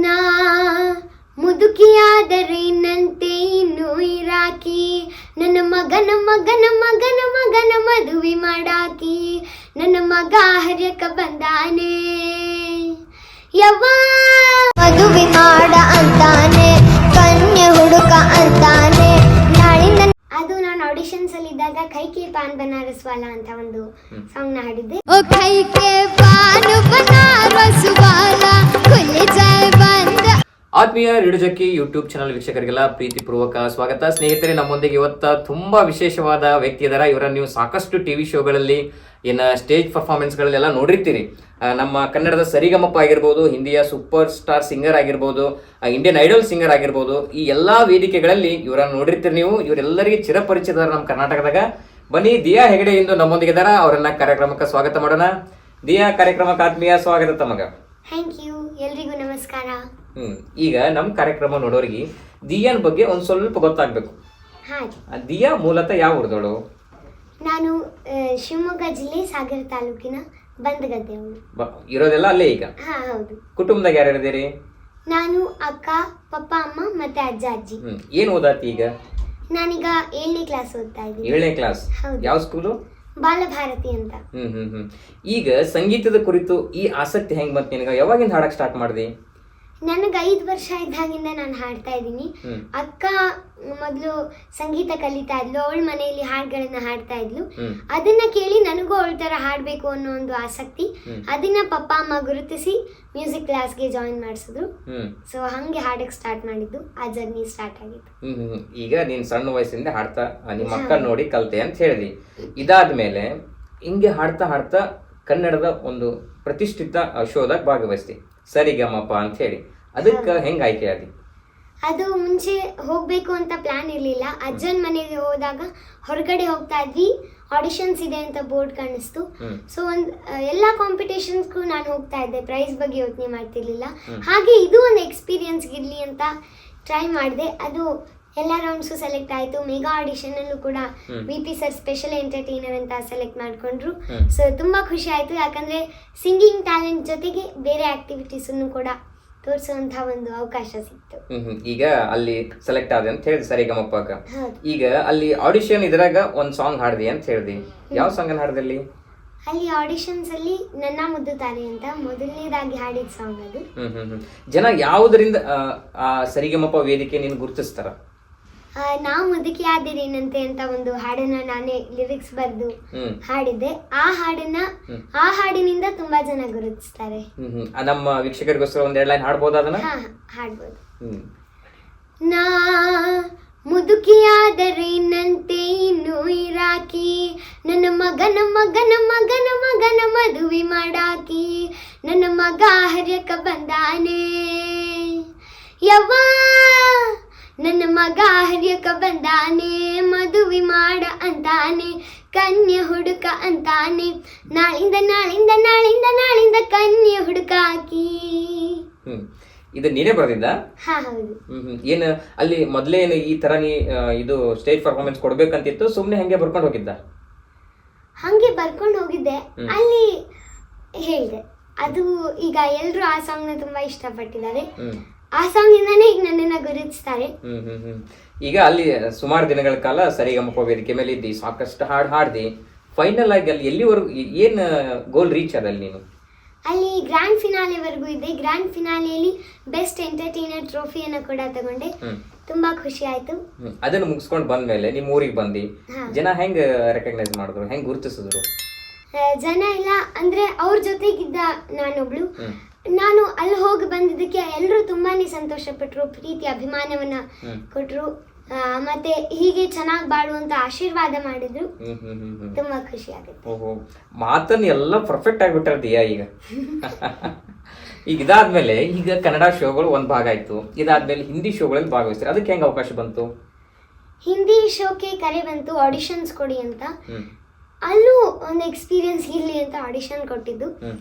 ನಾ ಮುದುಕಿಯಾದರೇನಂತೆ ಇನ್ನು ಇರಾಕಿ ನನ್ನ ಮಗನ ಮಗನ ಮಗನ ಮಗನ ಮದುವೆ ಮಾಡಾಕಿ ನನ್ನ ಮಗ ಹರ್ಯಕ ಬಂದಾನೆ ಯವ್ವ ಮದುವೆ ಮಾಡ ಅಂತಾನೆ ಕನ್ಯೆ ಹುಡುಕ ಅಂತಾನೆ ನಾಳಿಂದ. ಅದು ನಾನು ಆಡಿಷನ್ಸ್ ಅಲ್ಲಿ ಇದ್ದಾಗ ಕೈಕೆ ಪಾನ್ ಬನಾರಸ್ ವಾಲಾ ಅಂತ ಒಂದು ಸಾಂಗ್ ನ ಹಾಡಿದ್ದೆ. ಓ ಕೈಕೆ ಪಾನ್ ಬನಾರಸ್ ವಾಲಾ ಖುಲ್ ಜಾಯ್ ಬಂದ. ಆತ್ಮೀಯ ರೇಡಿಯೋ ಜಕ್ಕಿ ಯೂಟ್ಯೂಬ್ ಚಾನಲ್ ವೀಕ್ಷಕರಿಗೆಲ್ಲ ಪ್ರೀತಿಪೂರ್ವಕ ಸ್ವಾಗತ. ಸ್ನೇಹಿತರೆ, ನಮ್ಮೊಂದಿಗೆ ಇವತ್ತು ತುಂಬಾ ವಿಶೇಷವಾದ ವ್ಯಕ್ತಿ ಇದಾರ. ಇವರನ್ನು ನೀವು ಸಾಕಷ್ಟು ಟಿವಿ ಶೋಗಳಲ್ಲಿ ಸ್ಟೇಜ್ ಪರ್ಫಾರ್ಮೆನ್ಸ್ಗಳಲ್ಲೆಲ್ಲ ನೋಡಿರ್ತೀರಿ. ನಮ್ಮ ಕನ್ನಡದ ಸರಿಗಮಪ ಆಗಿರ್ಬೋದು, ಹಿಂದಿಯ ಸೂಪರ್ ಸ್ಟಾರ್ ಸಿಂಗರ್ ಆಗಿರ್ಬೋದು, ಇಂಡಿಯನ್ ಐಡಲ್ ಸಿಂಗರ್ ಆಗಿರ್ಬೋದು, ಈ ಎಲ್ಲಾ ವೇದಿಕೆಗಳಲ್ಲಿ ಇವರನ್ನು ನೋಡಿರ್ತೀರಿ ನೀವು. ಇವರೆಲ್ಲರಿಗೆ ಚಿರಪರಿಚಿತರು ನಮ್ಮ ಕರ್ನಾಟಕದಾಗ. ಬನ್ನಿ, ದಿಯಾ ಹೆಗಡೆ ಇಂದು ನಮ್ಮೊಂದಿಗೆ ಇದಾರ. ಅವರನ್ನ ಕಾರ್ಯಕ್ರಮಕ್ಕೆ ಸ್ವಾಗತ ಮಾಡೋಣ. ದಿಯಾ, ಕಾರ್ಯಕ್ರಮಕ್ಕೆ ಆತ್ಮೀಯ ಸ್ವಾಗತ ತಮಗ. ಥ್ಯಾಂಕ್ ಯು, ಎಲ್ರಿಗೂ ನಮಸ್ಕಾರ. ಈಗ ನಮ್ಮ ಕಾರ್ಯಕ್ರಮ ನೋಡೋರಿಗೆ ದಿಯಾನ್ ಬಗ್ಗೆ ಒಂದ್ ಸ್ವಲ್ಪ ಗೊತ್ತಾಗ್ಬೇಕು. ದಿಯಾ ಮೂಲತಃ ಯಾವ ಊರ್ದೋಳು? ನಾನು ಶಿವಮೊಗ್ಗ ಜಿಲ್ಲೆ ಸಾಗರ ತಾಲೂಕಿನ ಬಂದಗದ್ದೆ. ಇರೋದೆಲ್ಲ ಅಲ್ಲೇ ಈಗ? ಹೌದು. ಕುಟುಂಬದಾಗ ಯಾರು ಇದ್ದೀರಿ? ನಾನು, ಅಕ್ಕ, ಪಪ್ಪ, ಅಮ್ಮ ಮತ್ತೆ ಅಜ್ಜ ಅಜ್ಜಿ. ಏನ್ ಓದಾತಿ ಈಗ? ನಾನೀಗ 7ನೇ ಕ್ಲಾಸ್ ಓದ್ತಾ ಇದ್ದೀನಿ. 7ನೇ ಕ್ಲಾಸ್? ಯಾವ ಸ್ಕೂಲು? ಬಾಲಭಾರತಿ ಅಂತ. ಈಗ ಸಂಗೀತದ ಕುರಿತು ಈ ಆಸಕ್ತಿ ಹೆಂಗ್ ಬಂತ ನಿನಗ? ಯಾವಾಗಿಂದ ಹಾಡಕ್ ಸ್ಟಾರ್ಟ್ ಮಾಡ್ದಿ? ನನಗೆ 5 ವರ್ಷ ಇದ್ದಾಗಿಂದ ನಾನು ಹಾಡ್ತಾ ಇದ್ದೀನಿ. ಅಕ್ಕ ಮೊದಲು ಸಂಗೀತ ಕಲಿತಾ ಇದ್ಲು, ಅವಳ ಮನೆಯಲ್ಲಿ ಹಾಡುಗಳನ್ನ ಹಾಡ್ತಾ ಇದ್ಲು. ಅದನ್ನ ಕೇಳಿ ನನಗೂ ಅವಳ ತರ ಹಾಡ್ಬೇಕು ಅನ್ನೋ ಒಂದು ಆಸಕ್ತಿ. ಅದನ್ನ ಪಪ್ಪ ಅಮ್ಮ ಗುರುತಿಸಿ ಮ್ಯೂಸಿಕ್ ಕ್ಲಾಸ್ಗೆ ಜಾಯಿನ್ ಮಾಡಿಸಿದ್ರು. ಸೊ ಹಂಗೆ ಹಾಡಕ್ ಸ್ಟಾರ್ಟ್ ಮಾಡಿದ್ದು, ಆ ಜರ್ನಿ ಸ್ಟಾರ್ಟ್ ಆಗಿತ್ತು. ಈಗ ನೀನ್ ಸಣ್ಣ ವಯಸ್ಸಿಂದ ಹಾಡ್ತಾ ನಿಮ್ಮ ಅಕ್ಕ ನೋಡಿ ಕಲ್ತೆ ಅಂತ ಹೇಳಿದಿ. ಇದಾದ್ಮೇಲೆ ಹಿಂಗೆ ಹಾಡ್ತಾ ಹಾಡ್ತಾ ಕನ್ನಡದ ಒಂದು ಪ್ರತಿಷ್ಠಿತ ಶೋದಾಗ ಭಾಗವಹಿಸ್ತಿ, ಸರಿಗಮಪ ಅಂತ ಹೇಳಿ. ಅದಕ್ಕೆ ಹೆಂಗ್ ಆಯ್ಕೆ ಆದಿ? ಅದು ಮುಂಚೆ ಹೋಗ್ಬೇಕು ಅಂತ ಪ್ಲಾನ್ ಇರ್ಲಿಲ್ಲ. ಅಜ್ಜನ ಮನೆಗೆ ಹೋದಾಗ ಹೊರಗಡೆ ಹೋಗ್ತಾ ಇದ್ವಿ, ಆಡಿಷನ್ಸ್ ಇದೆ ಅಂತ ಬೋರ್ಡ್ ಕಾಣಿಸ್ತು. ಸೊ ಎಲ್ಲಾ ಕಾಂಪಿಟೇಷನ್ಸ್ಗೂ ನಾನು ಹೋಗ್ತಾ ಇದ್ದೆ, ಪ್ರೈಸ್ ಬಗ್ಗೆ ಯೋಚನೆ ಮಾಡ್ತಿರ್ಲಿಲ್ಲ. ಹಾಗೆ ಇದು ಒಂದು ಎಕ್ಸ್ಪೀರಿಯನ್ಸ್ ಇರ್ಲಿ ಅಂತ ಟ್ರೈ ಮಾಡಿದೆ. ಅದು ಎಲ್ಲ ರೌಂಡ್ಸು ಸೆಲೆಕ್ಟ್ ಆಯಿತು. ಮೆಗಾ ಆಡಿಷನ್ ಅಲ್ಲೂ ಕೂಡ VP ಸರ್ ಸ್ಪೆಷಲ್ ಎಂಟರ್ಟೈನರ್ ಅಂತ ಸೆಲೆಕ್ಟ್ ಮಾಡ್ಕೊಂಡ್ರು. ಸೊ ತುಂಬಾ ಖುಷಿ ಆಯ್ತು, ಯಾಕಂದ್ರೆ ಸಿಂಗಿಂಗ್ ಟ್ಯಾಲೆಂಟ್ ಜೊತೆಗೆ ಬೇರೆ ಆಕ್ಟಿವಿಟೀಸ್ ಕೂಡ ತೋರಿಸುವಂತಹ ಒಂದು ಅವಕಾಶ ಸಿಕ್ತು. ಈಗ ಅಲ್ಲಿ ಸೆಲೆಕ್ಟ್ ಆದ ಅಂತ ಹೇಳಿದ್ ಸರಿಗಮಪಗ. ಈಗ ಅಲ್ಲಿ ಆಡಿಷನ್ ಇದ್ರಾಗ ಒಂದ್ ಸಾಂಗ್ ಹಾಡ್ದಿ ಅಂತ ಹೇಳ್ದಿ. ಯಾವ ಸಾಂಗ್ ಅನ್ನ ಹಾಡ್ದಲ್ಲಿ? ಅಲ್ಲಿ ಆಡಿಷನ್ಸ್ ಅಲ್ಲಿ ನನ್ನ ಮುದ್ದು ತಾರೆ ಅಂತ ಮೊದಲನೇದಾಗಿ ಹಾಡಿದ ಸಾಂಗ್ ಅದು. ಜನ ಯಾವುದರಿಂದ ಆ ಸರಿಗಮಪ ವೇದಿಕೆ ನೀನು ಗುರುತಿಸ್ತಾರ? ನಾ ಮುದುಕಿ ಆದಿರೇನಂತೆ ಅಂತ ಒಂದು ಹಾಡನ್ನ ನಾನೇ ಲಿರಿಕ್ಸ್ ಬರೆದು ಹಾಡಿದ್ದೆ. ಆ ಹಾಡಿನಿಂದ ತುಂಬಾ ಜನ ಗುರುತಿಸ್ತಾರೆ. ನಮ್ಮ ವೀಕ್ಷಕರಿಗೋಸ್ಕರ ಒಂದೆರಡು ಲೈನ್ ಹಾಡ್ಬೋದಾ? ಅದನ್ನ ಹಾಡ್ಬೋದು. ನಾ ಮುದುಕಿಯಾದರೇನಂತೆ ಇನ್ನು ಇರಾಕಿ ನನ್ನ ಮಗನ ಮಗನ ಮಗನ ಮಗನ ಮದುವೆ ಮಾಡಾಕಿ ನನ್ನ ಮಗ ಹರ್ಯಕ ಬಂದಾನೆ ಯವ್ವ ನನ್ನ ಮಗ ಹರ್ಯಕ ಬಂದಾನೆ ಮದುವೆ ಮಾಡ ಅಂತಾನೆ ಕನ್ಯೆ ಹುಡುಕ ಅಂತಾನೆ ನಾಳಿಂದ ನಾಳಿಂದ ನಾಳಿಂದ ನಾಳಿಂದ ಕನ್ಯೆ ಹುಡುಕಾಕಿ. ಇದು ನೀನೇ ಬರೆದಿದ್ದ? ಹೌದು. ಏನು ಅಲ್ಲಿ ಮೊದ್ಲೇ ಈ ತರ ನೀ ಇದು ಸ್ಟೇಜ್ ಪರ್ಫಾರ್ಮೆನ್ಸ್ ಕೊಡ್ಬೇಕಂತಿತ್ತು, ಸುಮ್ನೆ ಹಂಗೆ ಬರ್ಕೊಂಡು ಹೋಗಿದ್ದ? ಹಂಗೆ ಬರ್ಕೊಂಡು ಹೋಗಿದ್ದೆ, ಅಲ್ಲಿ ಹೇಳಿದೆ. ಅದು ಈಗ ಎಲ್ರು ಆ ಸಾಂಗ್ ನ ತುಂಬಾ ಇಷ್ಟಪಟ್ಟಿದ್ದಾರೆ. ಆ ಸಾಂಗ್ ಇಂದಾನೇ ಈಗ ನನ್ನನ್ನ ಗುರುತಿಸ್ತಾರೆ. ಈಗ ಅಲ್ಲಿ ಸುಮಾರು ದಿನಗಳ ಕಾಲ ಸರಿಗಮಪ ವೇದಿಕೆ ಮೇಲೆ ಇದ್ದಿ, ಸಾಕಷ್ಟು ಹಾಡ್ದಿ. ಫೈನಲ್ ಆಗಿ ಅಲ್ಲಿ ಎಲ್ಲಿವರೆಗೂ ಏನ್ ಗೋಲ್ ರೀಚ್ ಅದ ನೀನು? ಅಲ್ಲಿ ಗ್ರ್ಯಾಂಡ್ ಫಿನಾಲೆವರೆಗೂ ಇದೆ. ಗ್ರ್ಯಾಂಡ್ ಫಿನಾಲೆಯಲ್ಲಿ ಬೆಸ್ಟ್ ಎಂಟರ್ಟೈನರ್ ಟ್ರೋಫಿಯನ್ನು ಕೂಡ ತಗೊಂಡೆ. ತುಂಬಾ ಖುಷಿ ಆಯ್ತು. ಅದನ್ನು ಮುಗಿಸ್ಕೊಂಡು ಬಂದ್ಮೇಲೆ ನಿಮ್ ಊರಿಗೆ ಬಂದಿ, ಜನ ಹೆಂಗ್ ರೆಕಗ್ನೈಸ್ ಮಾಡಿದ್ರು, ಹೆಂಗ್ ಗುರುತಿಸಿದ್ರು? ಜನ ಇಲ್ಲ ಅಂದ್ರೆ ಅವ್ರ ಜೊತೆಗಿದ್ದ ನಾನೊಬ್ಳು. ನಾನು ಅಲ್ಲಿ ಹೋಗಿ ಬಂದಿದ್ದಕ್ಕೆ ಎಲ್ಲರೂ ತುಂಬಾನೇ ಸಂತೋಷ ಪಟ್ರು, ಪ್ರೀತಿ ಅಭಿಮಾನವನ್ನ ಕೊಟ್ರು, ಮತ್ತೆ ಹೀಗೆ ಚೆನ್ನಾಗಿ ಬಾಳುವಂತ ಆಶೀರ್ವಾದ ಮಾಡಿದ್ರು. ತುಂಬಾ ಖುಷಿ ಆಗುತ್ತೆ. ಮಾತನ್ನ ಎಲ್ಲ ಪರ್ಫೆಕ್ಟ್ ಆಗಿಬಿಟ್ಟಿರ್ತೀಯ ಈಗ. ಈಗ ಇದಾದ್ಮೇಲೆ ಈಗ ಕನ್ನಡ ಶೋಗಳು ಒಂದ್ ಭಾಗ ಆಯ್ತು, ಇದಾದ್ಮೇಲೆ ಹಿಂದಿ ಶೋಗಳಲ್ಲಿ ಭಾಗವಹಿಸ್ತಾರೆ. ಅದಕ್ಕೆ ಹೆಂಗ್ ಅವಕಾಶ ಬಂತು? ಹಿಂದಿ ಶೋಕ್ಕೆ ಕರೆ ಬಂತು, ಆಡಿಷನ್ಸ್ ಕೊಡಿ ಅಂತ. ಅಲ್ಲೂ ಒಂದು ಎಕ್ಸ್ಪೀರಿಯನ್ಸ್ ಇರ್ಲಿ ಅಂತ ಆಡಿಷನ್ ಕೊಟ್ಟಿದ್ದು.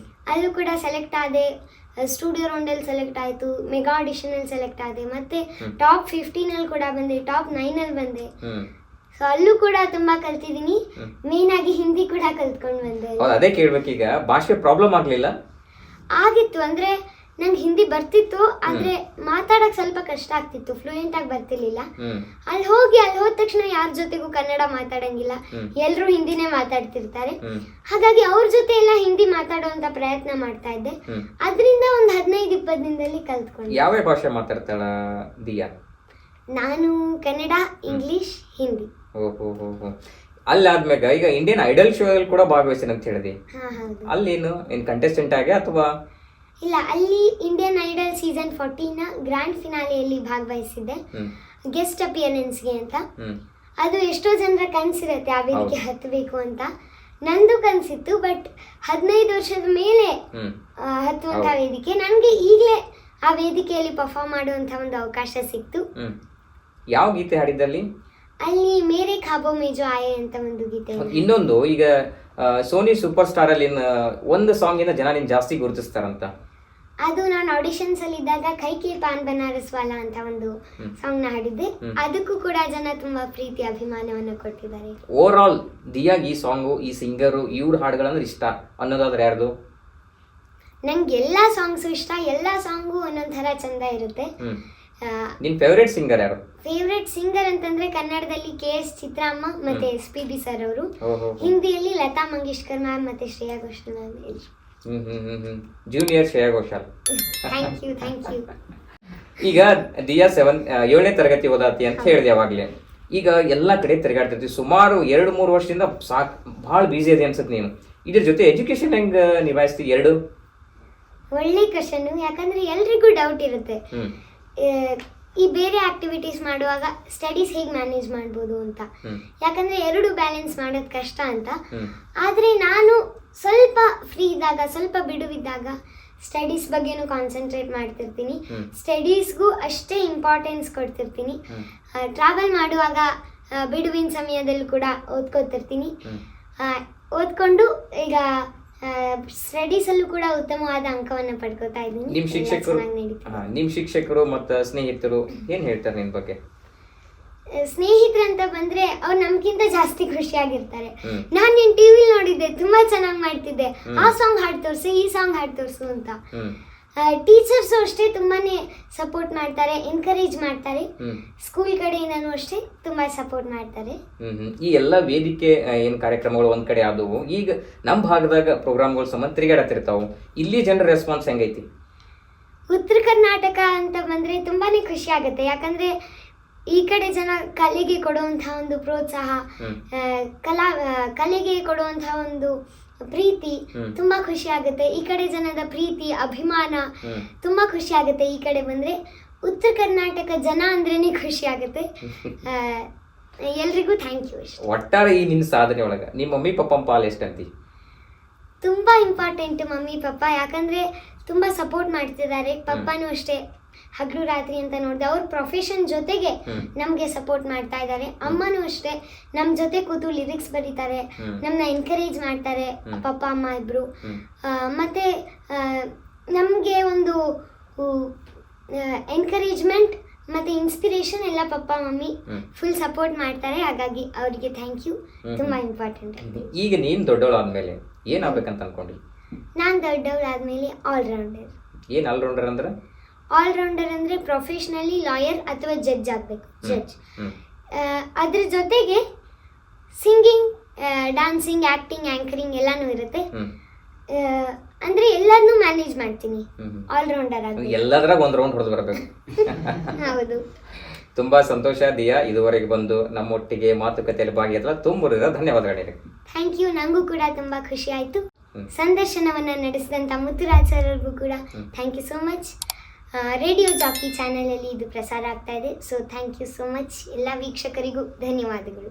ಅಲ್ಲೂ ಕೂಡ ಸೆಲೆಕ್ಟ್ ಆದೆ. ಸ್ಟುಡಿಯೋ ರೌಂಡಲ್ಲಿ ಸೆಲೆಕ್ಟ್ ಆಯಿತು, ಮೆಗಾ ಆಡಿಷನಲ್ಲಿ ಸೆಲೆಕ್ಟ್ ಆದೆ, ಮತ್ತೆ ಟಾಪ್ 15 ಕೂಡ ಬಂದೆ, ಟಾಪ್ 9 ಬಂದೆ. ಸೊ ಅಲ್ಲೂ ಕೂಡ ತುಂಬಾ ಕಲ್ತಿದ್ದೀನಿ. ಮೇನ್ ಆಗಿ ಹಿಂದಿ ಕೂಡ ಕಲ್ತ್ಕೊಂಡು ಬಂದೆ. ಅದೇ ಕೇಳ್ಬೇಕೀಗ, ಭಾಷೆ ಪ್ರಾಬ್ಲಮ್ ಆಗ್ಲಿಲ್ಲ? ಆಗಿತ್ತು. ಅಂದ್ರೆ ನಂಗೆ ಹಿಂದಿ ಬರ್ತಿತ್ತು, ಆದ್ರೆ ಮಾತಾಡಕ್ ಸ್ವಲ್ಪ ಕಷ್ಟ ಆಗ್ತಿತ್ತು, ಫ್ಲೂಯೆಂಟ್ ಆಗಿ ಬರ್ತಿರ್ಲಿಲ್ಲ. ಅಲ್ಲಿ ಹೋದ ತಕ್ಷಣ ಯಾರ ಜೊತೆಗೂ ಕನ್ನಡ ಮಾತಾಡಂಗಿಲ್ಲ, ಎಲ್ರು ಹಿಂದಿನೇ ಮಾತಾಡ್ತಿರ್ತಾರೆ. ಹಾಗಾಗಿ ಅವ್ರ ಜೊತೆ ಎಲ್ಲ ಹಿಂದಿ ಮಾತಾಡುವಂತ ಪ್ರಯತ್ನ ಮಾಡ್ತಾ ಇದ್ದೆ. ಅದರಿಂದ ಒಂದು 15-20 ದಿನದಲ್ಲಿ ಕಲ್ತ್ಕೊಂಡೆ. ಯಾವ ಭಾಷೆ ಮಾತಾಡ್ತಾಳ ದಿಯಾ? ನಾನು ಕನ್ನಡ, ಇಂಗ್ಲಿಷ್, ಹಿಂದಿ. ಓಹೋ. ಅಲ್ಲಾದ್ಮ್ಯಾಗ ಈಗ ಇಂಡಿಯನ್ ಐಡಲ್ ಶೋ ಅಲ್ಲಿ ಕೂಡ ಭಾಗವಹಿಸಿನ ಅಂತ ಹೇಳಿದಿ. ಅಲ್ಲೇನು ಏನ್ ಕಂಟೆಸ್ಟೆಂಟ್ ಆಗಿ ಅಥವಾ? ಇಲ್ಲ, ಅಲ್ಲಿ ಇಂಡಿಯನ್ ಐಡಲ್ ಸೀಸನ್ 14 ಗ್ರ್ಯಾಂಡ್ ಫಿನಾಲೆಯಲ್ಲಿ ಭಾಗವಹಿಸಿದ್ದೆ, ಗೆಸ್ಟ್ ಅಪಿಯರೆನ್ಸ್ಗೆ ಅಂತ. ಅದು ಎಷ್ಟೋ ಜನರ ಕನಸಿರುತ್ತೆ ಆ ವೇದಿಕೆ ಹತ್ತಬೇಕು ಅಂತ. ನಂದು ಕನಸಿತ್ತು, ಬಟ್ 15 ವರ್ಷದ ಮೇಲೆ ಹತ್ತುವಂತ ವೇದಿಕೆ. ನನಗೆ ಈಗಲೇ ಆ ವೇದಿಕೆಯಲ್ಲಿ ಪರ್ಫಾರ್ಮ್ ಮಾಡುವಂತ ಒಂದು ಅವಕಾಶ ಸಿಕ್ತು. ಯಾವ ಗೀತೆ ಹಾಡಿದ್ದಲ್ಲಿ? ಅಲ್ಲಿ ಮೇರೆ ಖಾಬೋ ಮೇಜೋ ಆಯೆ ಅಂತ ಒಂದು ಗೀತೆ. ಇನ್ನೊಂದು, ಈಗ ಸೋನಿ ಸೂಪರ್ ಸ್ಟಾರ್ ಅಲ್ಲಿ ಒಂದು ಸಾಂಗ್ ಇಂದ ಜನ ನಿನ್ ಜಾಸ್ತಿ ಗುರುತಿಸ್ತಾರಂತ. ಅದು ನಾನು ಆಡಿಷನ್ಸ್ ಅಲ್ಲಿ ಇದ್ದಾಗ ಕೈ ಕೆ ಪಾನ್ ಬನಾರಸ್ ವಾಲಾ ಅಂತ ಒಂದು ಸಾಂಗ್ ನ ಹಾಡಿದ್ದೆ. ಅದಕ್ಕೂ ಕೂಡ ಜನ ತುಂಬಾ ಪ್ರೀತಿ ಅಭಿಮಾನವನ್ನು ಕೊಟ್ಟಿದ್ದಾರೆ. ಓವರ್ ಆಲ್ ದಿಯಾಗ್ ಈ ಸಾಂಗು, ಈ ಸಿಂಗರು, ಇವ್ರ ಹಾಡುಗಳಂದ್ರೆ ಇಷ್ಟ ಅನ್ನೋದಾದ್ರೆ ಯಾರ್ದು? ನಂಗೆ ಎಲ್ಲಾ ಸಾಂಗ್ಸು ಇಷ್ಟ, ಎಲ್ಲಾ ಸಾಂಗು ಒಂದೊಂದ್ ತರ ಚಂದ ಇರುತ್ತೆ. ನಿನ್ ಫೇವರೇಟ್ ಸಿಂಗರ್ ಯಾರು? ಫೇವರೇಟ್ ಸಿಂಗರ್ ಅಂತಂದ್ರೆ ಕನ್ನಡದಲ್ಲಿ KS ಚಿತ್ರಮ್ಮ ಮತ್ತೆ SPB ಸರ್ ಅವರು, ಹಿಂದಿಯಲ್ಲಿ ಲತಾ ಮಂಗೇಶ್ಕರ್ ಮ್ಯಾಮ್ ಮತ್ತೆ Shreya Ghoshal ma'am. Junior Shreya Ghoshal. Thank you. ಈಗ ದಿಯಾ 7ನೇ ತರಗತಿ ಓದಾತಿ ಅಂತ ಹೇಳಿದೆ ಯಾವಾಗ್ಲೇ. ಈಗ ಎಲ್ಲಾ ಕಡೆ ತಿರುಗಾಡ್ತಿರ್ತೀವಿ, ಸುಮಾರು 2-3 ವರ್ಷದಿಂದ ಬಹಳ ಬಿಸಿ ಇದೆ ಅನ್ಸುತ್ತೆ ನೀನು. ಇದ್ರ ಜೊತೆ ಎಜುಕೇಶನ್ ಹೆಂಗ್ ನಿಭಾಯಿಸ್ತಿ? ಎರಡು ಒಳ್ಳೆ ಕ್ವಶನ್, ಯಾಕಂದ್ರೆ ಎಲ್ರಿಗೂ ಡೌಟ್ ಇರುತ್ತೆ ಈ ಬೇರೆ ಆಕ್ಟಿವಿಟೀಸ್ ಮಾಡುವಾಗ ಸ್ಟಡೀಸ್ ಹೇಗೆ ಮ್ಯಾನೇಜ್ ಮಾಡ್ಬೋದು ಅಂತ. ಯಾಕಂದ್ರೆ ಎರಡು ಬ್ಯಾಲೆನ್ಸ್ ಮಾಡೋದು ಕಷ್ಟ ಅಂತ. ಆದ್ರೆ ನಾನು ಸ್ವಲ್ಪ ಫ್ರೀ ಇದ್ದಾಗ, ಸ್ವಲ್ಪ ಬಿಡುವಿದ್ದಾಗ ಸ್ಟಡೀಸ್ ಬಗ್ಗೆನೂ ಕಾನ್ಸಂಟ್ರೇಟ್ ಮಾಡ್ತಿರ್ತೀನಿ. ಸ್ಟಡೀಸ್ಗೂ ಅಷ್ಟೇ ಇಂಪಾರ್ಟೆನ್ಸ್ ಕೊಡ್ತಿರ್ತೀನಿ. ಟ್ರಾವೆಲ್ ಮಾಡುವಾಗ ಬಿಡುವಿನ ಸಮಯದಲ್ಲೂ ಕೂಡ ಓದ್ಕೋತಿರ್ತೀನಿ. ಓದ್ಕೊಂಡು ಈಗ ಸ್ಟಡೀಸ್ ಅಲ್ಲೂ ಕೂಡ ಉತ್ತಮವಾದ ಅಂಕವನ್ನು ಪಡ್ಕೋತಾ ಇದ್ದೀನಿ. ನಿಮ್ ಶಿಕ್ಷಕರು ಮತ್ತು ಸ್ನೇಹಿತರು ಏನ್ ಹೇಳ್ತಾರೆ ನಿನ್ ಬಗ್ಗೆ? ಸ್ನೇಹಿತರಂತ ಬಂದ್ರೆ ಅವ್ರು ನಮ್ಗಿಂತ ಜಾಸ್ತಿ ಖುಷಿಯಾಗಿರ್ತಾರೆ. ನಾನ್ ನಿನ್ ಟಿವಿ ನೋಡಿದ್ದೆ, ತುಂಬಾ ಚೆನ್ನಾಗಿ ಮಾಡ್ತಿದ್ದೆ, ಆ ಸಾಂಗ್ ಹಾಡ್ ತೋರ್ಸು, ಈ ಸಾಂಗ್ ಹಾಡ್ ತೋರ್ಸು ಅಂತ. ಟೀಚರ್ಸು ಅಷ್ಟೇ ತುಂಬಾನೇ ಸಪೋರ್ಟ್ ಮಾಡ್ತಾರೆ, ಎನ್ಕರೇಜ್ ಮಾಡ್ತಾರೆ. ಸ್ಕೂಲ್ ಕಡೆಯಿಂದನೂ ಅಷ್ಟೇ ತುಂಬಾ ಸಪೋರ್ಟ್ ಮಾಡ್ತಾರೆ. ಈ ಎಲ್ಲ ವೇದಿಕೆ ಏನ್ ಕಾರ್ಯಕ್ರಮಗಳು ಒಂದ್ ಕಡೆ ಆದವು, ಈಗ ನಮ್ಮ ಭಾಗದಾಗ ಪ್ರೋಗ್ರಾಮ್ಗಳು ಸಂಬಂಧ ತಿರುಗಾಡತಿರ್ತಾವು. ಇಲ್ಲಿ ಜನರ ರೆಸ್ಪಾನ್ಸ್ ಹೆಂಗೈತಿ? ಉತ್ತರ ಕರ್ನಾಟಕ ಅಂತ ಬಂದ್ರೆ ತುಂಬಾನೇ ಖುಷಿ ಆಗುತ್ತೆ. ಯಾಕಂದ್ರೆ ಈ ಕಡೆ ಜನ ಕಲೆಗೆ ಕೊಡುವಂತಹ ಒಂದು ಪ್ರೋತ್ಸಾಹ, ಕಲೆಗೆ ಕೊಡುವಂತಹ ಒಂದು ಪ್ರೀತಿ ತುಂಬಾ ಖುಷಿ ಆಗುತ್ತೆ. ಈ ಕಡೆ ಜನದ ಪ್ರೀತಿ ಅಭಿಮಾನ ತುಂಬಾ ಖುಷಿ ಆಗುತ್ತೆ. ಈ ಕಡೆ ಬಂದ್ರೆ ಉತ್ತರ ಕರ್ನಾಟಕ ಜನ ಅಂದ್ರೇನೆ ಖುಷಿ ಆಗುತ್ತೆ. ಎಲ್ರಿಗೂ ಥ್ಯಾಂಕ್ ಯು. ಒಟ್ಟಾರೆ ಈ ನಿನ್ನ ಸಾಧನೆ ಒಳಗ ನಿಮ್ಮ ಮಮ್ಮಿ ಪಪ್ಪ ಪಾಲ್ ಎಷ್ಟಂತಿ? ತುಂಬಾ ಇಂಪಾರ್ಟೆಂಟ್ ಮಮ್ಮಿ ಪಪ್ಪ, ಯಾಕಂದ್ರೆ ತುಂಬಾ ಸಪೋರ್ಟ್ ಮಾಡ್ತಿದ್ದಾರೆ. ಪಪ್ಪನೂ ಅಷ್ಟೇ, ಹಗಲು ರಾತ್ರಿ ಅಂತ ನೋಡಿದೆ ಅವ್ರ ಪ್ರೊಫೆಷನ್ ಜೊತೆಗೆ ನಮ್ಗೆ ಸಪೋರ್ಟ್ ಮಾಡ್ತಾ ಇದ್ದಾರೆ. ಅಮ್ಮನೂ ಅಷ್ಟೇ ನಮ್ ಜೊತೆ ಕೂತು ಲಿರಿಕ್ಸ್ ಬರೀತಾರೆ, ನಮ್ನ ಎನ್ಕರೇಜ್ ಮಾಡ್ತಾರೆ ಪಪ್ಪ ಅಮ್ಮ ಇಬ್ರು. ಮತ್ತೆ ನಮ್ಗೆ ಒಂದು ಎನ್ಕರೇಜ್ಮೆಂಟ್ ಮತ್ತೆ ಇನ್ಸ್ಪಿರೇಷನ್ ಎಲ್ಲ ಪಪ್ಪ ಮಮ್ಮಿ ಫುಲ್ ಸಪೋರ್ಟ್ ಮಾಡ್ತಾರೆ. ಹಾಗಾಗಿ ಅವರಿಗೆ ಥ್ಯಾಂಕ್ ಯು, ತುಂಬಾ ಇಂಪಾರ್ಟೆಂಟ್. ಈಗ ನೀನ್ ದೊಡ್ಡವಳಾದ್ಮೇಲೆ ಏನ್ ಆಗ್ಬೇಕಂತ ಅನ್ಕೊಂಡಿ? ನಾನ್ ದೊಡ್ಡವಳಾದ್ಮೇಲೆ ಆಲ್ರೌಂಡರ್. ಏನ್ ಆಲ್ರೌಂಡರ್ ಅಂದ್ರೆ? ಆಲ್ರೌಂಡರ್ ಅಂದ್ರೆ ಪ್ರೊಫೆಷನಲಿ ಲಾಯರ್ ಅಥವಾ ಜಡ್ಜ್ ಆಗಬೇಕು, ಜಡ್ಜ್. ಅದ್ರ ಜೊತೆಗೆ ಸಿಂಗಿಂಗ್, ಡ್ಯಾನ್ಸಿಂಗ್, ಆಕ್ಟಿಂಗ್, ಆಂಕರಿಂಗ್ ಎಲ್ಲಾನು ಇರುತ್ತೆ. ಅಂದ್ರೆ ಎಲ್ಲಾನು ಮ್ಯಾನೇಜ್ ಮಾಡ್ತೀನಿ ಆಲ್ರೌಂಡರ್ ಆಗಿ. ಎಲ್ಲದರಾಗ ಒಂದ್ ರೌಂಡ್ ಹೊಡೆದು ಬರಬೇಕು. ಹೌದು. ತುಂಬಾ ಸಂತೋಷ ದಿಯಾ, ಇದುವರೆಗೆ ಬಂದು ನಮ್ಮೊಟ್ಟಿಗೆ ಮಾತುಕತೆಯಲ್ಲಿ ಭಾಗಿಯಾದ ತುಂಬ ಧನ್ಯವಾದಗಳು. Thank you. ನಂಗೂ ಕೂಡ ತುಂಬಾ ಖುಷಿ ಆಯ್ತು. ಸಂದರ್ಶನವನ್ನ ನಡೆಸಿದಂತ ಮುತ್ತುರಾಜ್ ಸರ್ ಅವ್ರಿಗೂ ಕೂಡ thank you so much. Radio jockey channel ಅಲ್ಲಿ ಇದು ಪ್ರಸಾರ ಆಗ್ತಾ ಇದೆ. So thank you so much. ಎಲ್ಲ ವೀಕ್ಷಕರಿಗೂ ಧನ್ಯವಾದಗಳು.